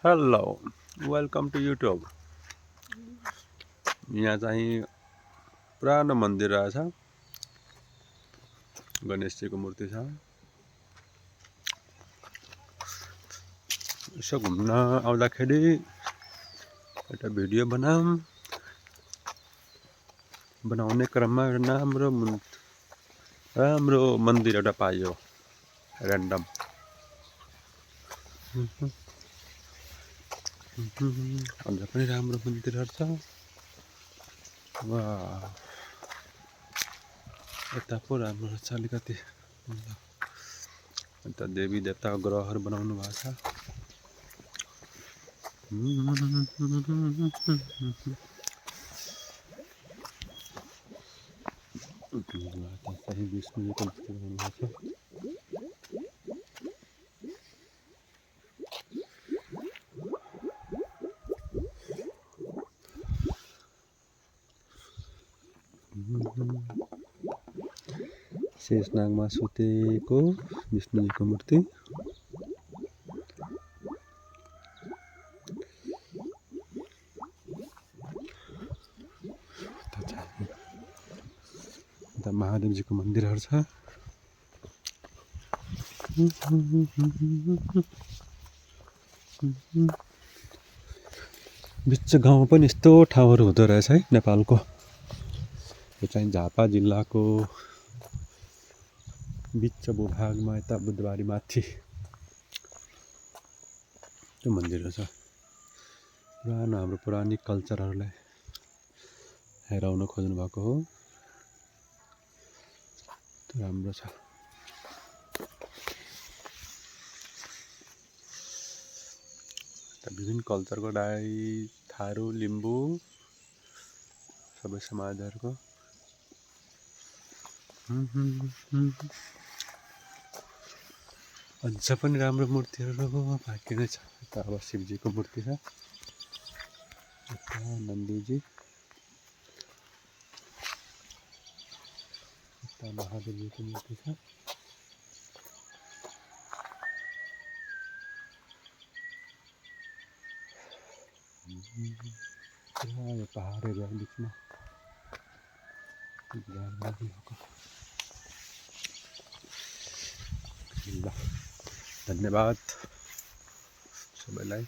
Hello welcome to YouTube. यहाँ चाहिँ पुरानो मन्दिर रहेछ, गणेशजीको मूर्ति छ। यसो घुम्न आउँदाखेरि एउटा भिडियो बनाउने क्रममा राम्रो मन्दिर एउटा पाइयो, ऱ्यान्डम। अझ पनि राम्रो मन्दिरहरू छ। वाह, यता पो राम्रो रहेछ अलिकति। अन्त देवी देवताको ग्रहहरू बनाउनु भएको छ। सही विष्णुजीको मूर्ति बनाउनु भएको छ। शेषनागमा सुतेको विष्णुजीको मूर्ति। अन्त महादेवजीको मन्दिरहरू छ। बिच गाउँ पनि यस्तो ठाउँहरू हुँदो रहेछ है नेपालको। यो चाहिँ झापा जिल्लाको बिच भूभागमा यता बुधबारी माथि त्यो मन्दिर छ। पुरानो हाम्रो पौराणिक कल्चरहरूलाई हेराउन खोज्नु भएको हो। राम्रो छ। विभिन्न कल्चरको राई, थारू, लिम्बू सबै समाजहरूको अझ पनि राम्रो मूर्तिहरू बाँकी नै छ। यता अब शिवजीको मूर्ति छ, यता नन्दीजी, यता महादेवजीको मूर्ति छ। यो पहाड एरिया बिचमा ल, धन्यवाद सबैलाई।